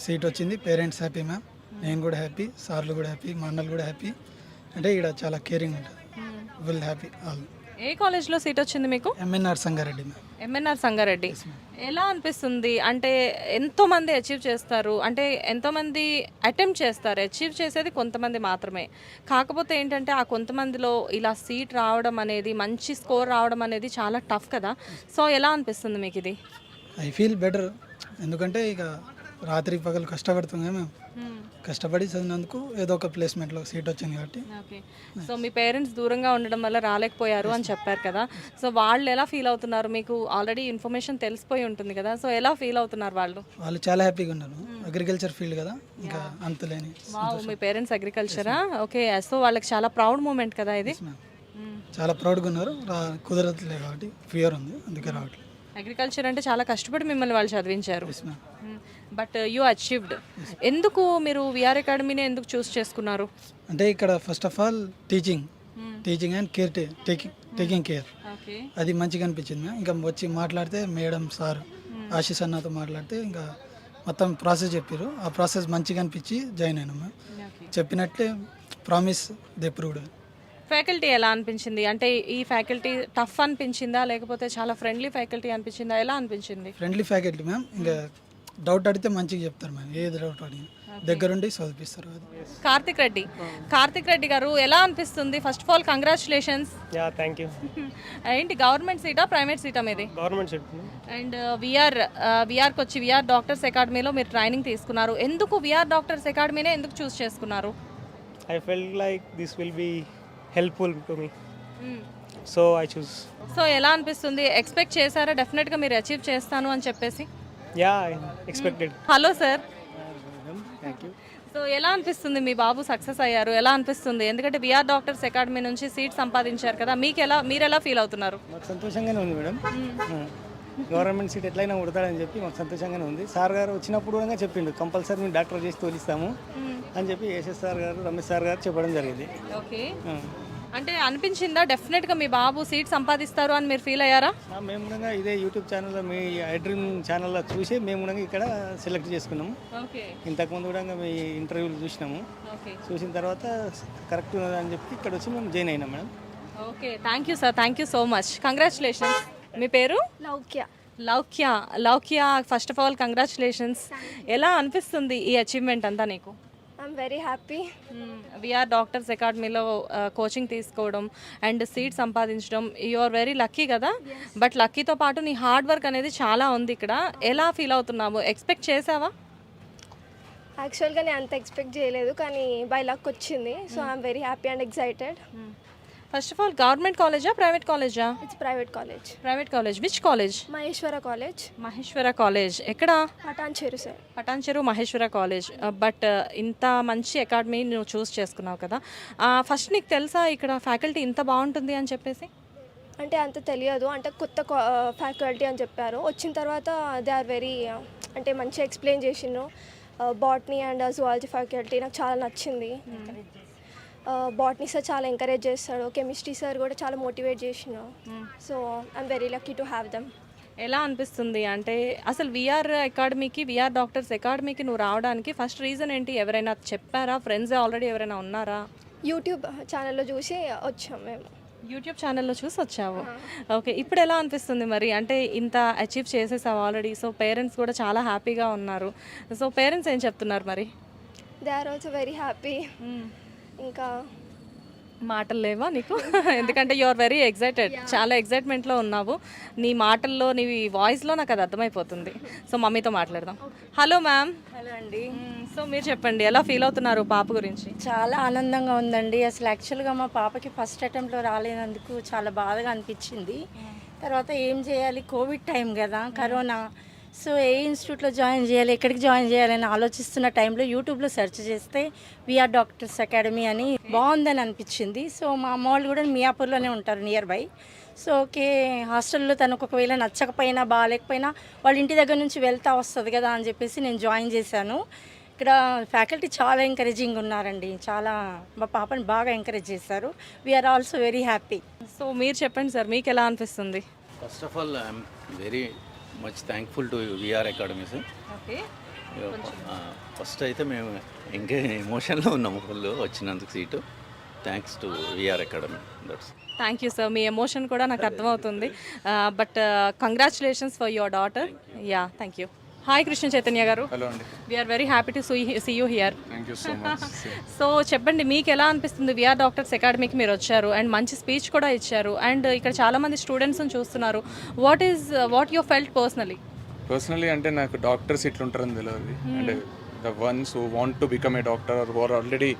సీట్ వచ్చింది. పేరెంట్స్ హ్యాపీ మ్యామ్, నేను కూడా హ్యాపీ, సార్లు కూడా హ్యాపీ, మా అన్నలు కూడా హ్యాపీ. అంటే ఇక్కడ చాలా కేరింగ్ ఉంటుంది. Will happy all. ఏ కాలేజ్లో సీట్ వచ్చింది మీకు? MNR Sangareddy ma'am. MNR Sangareddy. ఎలా అనిపిస్తుంది? అంటే ఎంతోమంది అచీవ్ చేస్తారు, అంటే ఎంతోమంది అటెంప్ట్ చేస్తారు, అచీవ్ చేసేది కొంతమంది మాత్రమే. కాకపోతే ఏంటంటే ఆ కొంతమందిలో ఇలా సీట్ రావడం అనేది, మంచి స్కోర్ రావడం అనేది చాలా టఫ్ కదా. సో ఎలా అనిపిస్తుంది మీకు ఇది? ఐ ఫీల్ బెటర్, ఎందుకంటే ఇక రాత్రి పగలు కష్టపడుతుంది మేము, కష్టపడి చదివినందుకు ఏదో ఒక ప్లేస్మెంట్లో సీట్ వచ్చింది కాబట్టి. ఓకే. సో మీ పేరెంట్స్ దూరంగా ఉండడం వల్ల రాలేకపోయారు అని చెప్పారు కదా, సో వాళ్ళు ఎలా ఫీల్ అవుతున్నారు? మీకు ఆల్రెడీ ఇన్ఫర్మేషన్ తెలిసిపోయి ఉంటుంది కదా, సో ఎలా ఫీల్ అవుతున్నారు వాళ్ళు? వాళ్ళు చాలా హ్యాపీగా ఉన్నారు. అగ్రికల్చర్ ఫీల్డ్ కదా, ఇంకా అంతులేని. మీ పేరెంట్స్ అగ్రికల్చరా? ఓకే. సో వాళ్ళకి చాలా ప్రౌడ్ మూమెంట్ కదా ఇది. చాలా ప్రౌడ్గా ఉన్నారు. కుదరట్లేదు కాబట్టి ఫియర్ ఉంది, అందుకే రావట్లేదు. అగ్రికల్చర్ అంటే చాలా కష్టపడి మిమ్మల్ని వాళ్ళు చదివించారు, బట్ యూ అచీవ్డ్. ఎందుకు మీరు విఆర్ అకాడమీని ఎందుకు చూస్ చేసుకున్నారు? అంటే ఇక్కడ first of all teaching and care taking care, అది మంచిగా అనిపించింది. ఇంకా వచ్చి మాట్లాడితే మేడం సార్ ఆశీష్ అన్నతో మాట్లాడితే ఇంకా మొత్తం ప్రాసెస్ చెప్పారు. ఆ ప్రాసెస్ మంచిగా అనిపించి జాయిన్ అయినాము. చెప్పినట్లే ప్రామిస్ దే ప్రూవ్డ్. ఫ్యాకల్టీ ఎలా అనిపించింది? అంటే ఈ ఫ్యాకల్టీ టఫ్ అనిపించిందా, లేకపోతే చాలా ఫ్రెండ్లీ ఫ్యాకల్టీ అనిపించిందా, ఎలా అనిపించింది? Friendly faculty ma'am. ఇంకా డౌట్ అడిగితే మంచిగా చెప్తారు మ్యామ్, ఏది డౌట్ అడిగినా దగ్గరుండి చదివిస్తారు. కార్తిక్ రెడ్డి గారు, ఎలా అనిపిస్తుంది? First of all congratulations. Thank you. ఏంటి, గవర్నమెంట్ సీటా ప్రైవేట్ సీటా మీది? Government seat. అండ్ విఆర్కి వచ్చి విఆర్ డాక్టర్స్ అకాడమీలో మీరు ట్రైనింగ్ తీసుకున్నారు. ఎందుకు విఆర్ డాక్టర్స్ అకాడమీనే ఎందుకు చూస్ చేసుకున్నారు? I felt like this will be helpful to me, so I choose. So ఎలా అనిపిస్తుంది? ఎక్స్పెక్ట్ చేశారా డెఫినెట్గా మీరు అచీవ్ చేస్తాను అని చెప్పేసి? Yeah, expected. Hello sir. Thank you. So ఎలా అనిపిస్తుంది మీ బాబు సక్సెస్ అయ్యారు, ఎలా అనిపిస్తుంది? ఎందుకంటే విఆర్ డాక్టర్స్ అకాడమీ నుంచి సీట్ సంపాదించారు కదా, మీరు ఎలా ఫీల్ అవుతున్నారు? మాకు సంతోషంగానే ఉంది మేడం. గవర్నమెంట్ సీట్ ఎట్లయినా కొడతాడని చెప్పి మాకు సంతోషంగానే ఉంది. సార్ గారు వచ్చినప్పుడు కూడా చెప్పిండు కంపల్సరీ మేము డాక్టర్ చేసి తోలిస్తాము అని చెప్పి ఎస్ఎస్ సార్ గారు, రమేష్ సార్ గారు చెప్పడం జరిగింది. ఓకే, అంటే అనిపించిందా డెఫినెట్గా మీ బాబు సీట్ సంపాదిస్తారు అని మీరు ఫీల్ అయ్యారా? మేము కూడా ఇదే యూట్యూబ్ ఛానల్లో మీ ఐడ్రీమ్ ఛానల్లో చూసి మేము కూడా ఇక్కడ సెలెక్ట్ చేసుకున్నాము. ఓకే, ఇంతకుముందు కూడా మీ ఇంటర్వ్యూలు చూసినాము. చూసిన తర్వాత కరెక్ట్ ఉన్నదని చెప్పి ఇక్కడ వచ్చి మేము జాయిన్ అయినాం madam. Okay, thank you sir, thank you so much, congratulations. మీ పేరు? Loukya. Loukya, first of all congratulations. ఎలా అనిపిస్తుంది ఈ అచీవ్మెంట్ అంతా నీకు? I'm very happy. VR doctors అకాడమీలో కోచింగ్ తీసుకోవడం అండ్ సీట్ సంపాదించడం, యు ఆర్ వెరీ లక్కీ కదా. బట్ లక్కీతో పాటు నీ హార్డ్ వర్క్ అనేది చాలా ఉంది ఇక్కడ. ఎలా ఫీల్ అవుతున్నావు? ఎక్స్పెక్ట్ చేసావా? యాక్చువల్గా నేను అంత ఎక్స్పెక్ట్ చేయలేదు, కానీ బై లక్ వచ్చింది. So I'm very happy and excited. First of all government కాలేజా, ప్రైవేట్ కాలేజా? It's private college. Private college. Which college? Maheshwara college. Maheshwara college ఎక్కడ? Patancheru sir. Patancheru Maheshwara college. But ఇంత మంచి అకాడమీ నువ్వు చూస్ చేసుకున్నావు కదా, ఫస్ట్ నీకు తెలుసా ఇక్కడ ఫ్యాకల్టీ ఇంత బాగుంటుంది అని చెప్పేసి? అంటే అంత తెలియదు, అంటే కొత్త ఫ్యాకల్టీ అని చెప్పారు. వచ్చిన తర్వాత దే ఆర్ వెరీ అంటే మంచిగా ఎక్స్ప్లెయిన్ చేసిండ్రు. బాటనీ అండ్ జువాలజీ ఫ్యాకల్టీ నాకు చాలా నచ్చింది. బాటనీ సార్ చాలా ఎంకరేజ్ చేస్తాడు, కెమిస్ట్రీ సార్ కూడా చాలా మోటివేట్ చేసినాడు. So I'm very lucky to have them. ఎలా అనిపిస్తుంది అంటే అసలు విఆర్ అకాడమీకి, విఆర్ డాక్టర్స్ అకాడమీకి నువ్వు రావడానికి ఫస్ట్ రీజన్ ఏంటి? ఎవరైనా చెప్పారా? ఫ్రెండ్స్ ఆల్రెడీ ఎవరైనా ఉన్నారా? యూట్యూబ్ ఛానల్లో చూసి వచ్చాం మేము. యూట్యూబ్ ఛానల్లో చూసి వచ్చావు. ఓకే, ఇప్పుడు ఎలా అనిపిస్తుంది మరి? అంటే ఇంత అచీవ్ చేసేసావు ఆల్రెడీ, సో పేరెంట్స్ కూడా చాలా హ్యాపీగా ఉన్నారు. సో పేరెంట్స్ ఏం చెప్తున్నారు మరి? They are also very happy. ఇంకా మాటలు లేవా నీకు? ఎందుకంటే యు ఆర్ వెరీ ఎక్సైటెడ్, చాలా ఎక్సైట్మెంట్లో ఉన్నావు. నీ మాటల్లో, నీ వాయిస్లో నాకు అది అర్థమైపోతుంది. సో మమ్మీతో మాట్లాడదాం. Hello ma'am. హలో అండి. సో మీరు చెప్పండి, ఎలా ఫీల్ అవుతున్నారు పాప గురించి? చాలా ఆనందంగా ఉందండి. అసలు యాక్చువల్గా మా పాపకి ఫస్ట్ అటెంప్ట్లో రాలేనందుకు చాలా బాధగా అనిపించింది. తర్వాత ఏం చేయాలి, కోవిడ్ టైం కదా, కరోనా. సో ఏ ఇన్స్టిట్యూట్లో జాయిన్ చేయాలి, ఎక్కడికి జాయిన్ చేయాలని ఆలోచిస్తున్న టైంలో యూట్యూబ్లో సెర్చ్ చేస్తే విఆర్ డాక్టర్స్ అకాడమీ అని బాగుందని అనిపించింది. సో మా అమ్మ వాళ్ళు కూడా మియాపూర్లోనే ఉంటారు, నియర్ బై. సో ఓకే, హాస్టల్లో తనకు ఒకవేళ నచ్చకపోయినా బాగాలేకపోయినా వాళ్ళ ఇంటి దగ్గర నుంచి వెళ్తా వస్తుంది కదా అని చెప్పేసి నేను జాయిన్ చేశాను. ఇక్కడ ఫ్యాకల్టీ చాలా ఎంకరేజింగ్ ఉన్నారండి, చాలా మా పాపని బాగా ఎంకరేజ్ చేశారు. We are also very happy. So మీరు చెప్పండి సార్, మీకు ఎలా అనిపిస్తుంది? First of all I'm very much thankful to VR Academy sir. Okay, first అయితే మేము ఇంకా ఎమోషన్లో ఉన్నాము ఫుల్ వచ్చినందుకు seat. Thanks to VR Academy. That's. Thank you sir, మీ ఎమోషన్ కూడా నాకు అర్థమవుతుంది. But congratulations for your daughter. Yeah, thank you. Hi Krishna Chaitanya garu. Hello అండి. We are very happy to see you here. Thank you so much. So చెప్పండి, మీకు ఎలా అనిపిస్తుంది? VR doctors అకాడమీకి మీరు వచ్చారు అండ్ మంచి స్పీచ్ కూడా ఇచ్చారు అండ్ ఇక్కడ చాలామంది స్టూడెంట్స్ని చూస్తున్నారు. వాట్ యూ ఫెల్ట్ పర్సనలీ అంటే నాకు డాక్టర్స్ ఇట్లుంటారని తెలియదు. అంటే the ones who want to become a doctor or who are already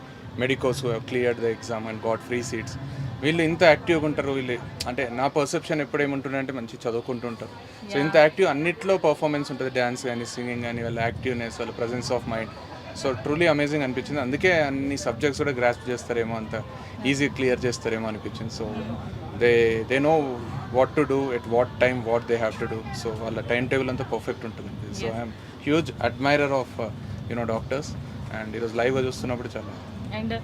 medicos who have cleared the exam and got free seats, వీళ్ళు ఇంత యాక్టివ్గా ఉంటారు. వీళ్ళు అంటే నా పర్సెప్షన్ ఎప్పుడేముంటుందంటే మంచి చదువుకుంటుంటారు. సో ఇంత యాక్టివ్ అన్నిట్లో పర్ఫార్మెన్స్ ఉంటుంది, డ్యాన్స్ కానీ సింగింగ్ కానీ, వాళ్ళ యాక్టివ్నెస్, వాళ్ళ presence of mind. So truly amazing అనిపించింది. అందుకే అన్ని సబ్జెక్ట్స్ కూడా గ్రాస్ప్ చేస్తారేమో, అంత ఈజీ క్లియర్ చేస్తారేమో అనిపించింది. So they know what to do at what time, what they have to do. So వాళ్ళ టైం టేబుల్ అంతా పర్ఫెక్ట్ ఉంటుంది. So I'm huge admirer of doctors and ఈరోజు లైవ్గా చూస్తున్నప్పుడు చాలా. అండ్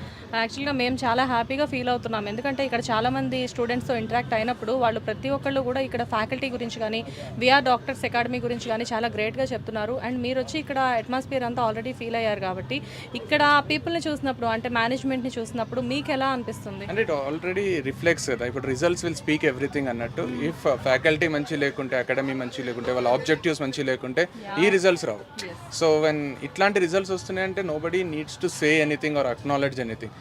యాక్చువల్గా మేము చాలా హ్యాపీగా ఫీల్ అవుతున్నాం, ఎందుకంటే ఇక్కడ చాలామంది స్టూడెంట్స్తో ఇంటరాక్ట్ అయినప్పుడు వాళ్ళు ప్రతి ఒక్కళ్ళు కూడా ఇక్కడ ఫ్యాకల్టీ గురించి కానీ, విఆర్ డాక్టర్స్ అకాడమీ గురించి కానీ చాలా గ్రేట్గా చెప్తున్నారు. అండ్ మీరు వచ్చి ఇక్కడ అట్మాస్ఫియర్ అంతా ఆల్రెడీ ఫీల్ అయ్యారు కాబట్టి ఇక్కడ పీపుల్ని చూసినప్పుడు, అంటే మేనేజ్మెంట్ని చూసినప్పుడు మీకు ఎలా అనిపిస్తుంది? అంటే ఇట్ ఆల్రెడీ రిఫ్లెక్ట్స్ కదా, ఇప్పుడు రిజల్ట్స్ విల్ స్పీక్ ఎవ్రీథింగ్ అన్నట్టు. ఇఫ్ ఫ్యాకల్టీ మంచి లేకుంటే, అకాడమీ మంచి లేకుంటే, వాళ్ళ ఆబ్జెక్టివ్స్ మంచి లేకుంటే ఈ రిజల్ట్స్ రావు. సో వెన్ ఇట్లాంటి రిజల్ట్స్ వస్తున్నాయంటే nobody needs to say anything or acknowledge anything.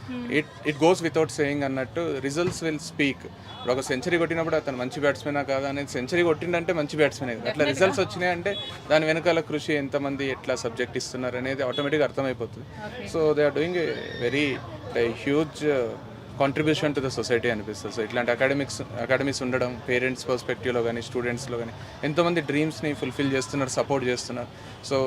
It goes without saying అన్నట్టు రిజల్ట్స్ విల్ స్పీక్. ఇప్పుడు ఒక సెంచరీ కొట్టినప్పుడు అతను మంచి బ్యాట్స్మెనా కాదా అనేది, సెంచరీ కొట్టిందంటే మంచి బ్యాట్స్మెనే కదా. అట్లా రిజల్ట్స్ వచ్చినాయంటే దాని వెనకాల కృషి, ఎంతమంది ఎట్లా సబ్జెక్ట్ ఇస్తున్నారు అనేది ఆటోమేటిక్గా అర్థమైపోతుంది. So they are doing a very huge contribution to the society అనిపిస్తుంది. సో ఇట్లాంటి అకాడమీస్ ఉండడం పేరెంట్స్ పర్స్పెక్టివ్లో కానీ స్టూడెంట్స్లో కానీ ఎంతోమంది డ్రీమ్స్ని ఫుల్ఫిల్ చేస్తున్నారు, సపోర్ట్ చేస్తున్నారు. So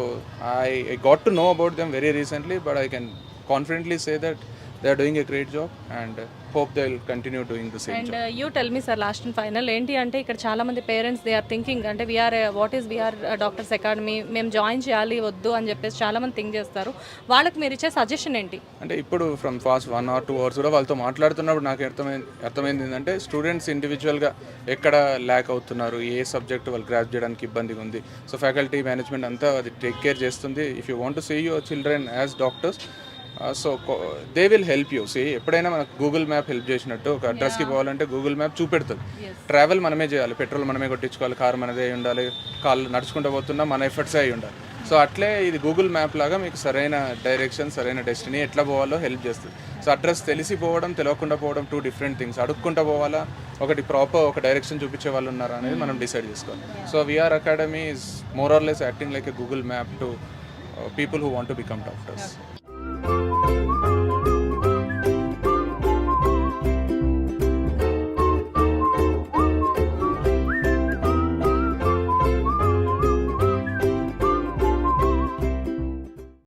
I got to know about them very recently, but I can confidently say that they are doing a great job and hope they will continue doing the same and job. You tell me sir last and final ఏంటి అంటే ఇక్కడ చాలామంది parents they are thinking అంటే we are doctors academy మేము join చేయాలి వద్దు అని చెప్పేసి చాలామంది థింక్ చేస్తారు. వాళ్ళకి మీరు ఇచ్చే సజెషన్ ఏంటి? అంటే ఇప్పుడు ఫ్రమ్ ఫాస్ట్ 1 or 2 hours కూడా వాళ్ళతో మాట్లాడుతున్నప్పుడు నాకు అర్థమైంది ఏంటంటే స్టూడెంట్స్ ఇండివిజువల్గా ఎక్కడ ల్యాక్ అవుతున్నారు, ఏ సబ్జెక్ట్ వాళ్ళు గ్రాప్ చేయడానికి ఇబ్బందిగా ఉంది. సో ఫ్యాకల్టీ మేనేజ్మెంట్ అంతా అది టేక్ కేర్ చేస్తుంది. If you want to see your children as doctors so they will help you. See ఎప్పుడైనా మనకు గూగుల్ మ్యాప్ హెల్ప్ చేసినట్టు ఒక అడ్రస్కి పోవాలంటే గూగుల్ మ్యాప్ చూపెడుతుంది. ట్రావెల్ మనమే చేయాలి, పెట్రోల్ మనమే కొట్టించుకోవాలి, కారు మనదే అయి ఉండాలి, కాళ్ళు నడుచుకుంటూ పోతున్నా మన ఎఫర్ట్సే అయి ఉండాలి. సో అట్లే ఇది గూగుల్ మ్యాప్ లాగా మీకు సరైన డైరెక్షన్, సరైన డెస్టినీ ఎట్లా పోవాలో హెల్ప్ చేస్తుంది. సో అడ్రస్ తెలిసి పోవడం, తెలియకుండా పోవడం 2 different థింగ్స్. అడుక్కుంటూ పోవాలా, ఒకటి ప్రాపర్ ఒక డైరెక్షన్ చూపించే వాళ్ళు ఉన్నారా అనేది మనం డిసైడ్ చేసుకోవాలి. So VR Academy is more or less acting like a Google map to people who want to become doctors.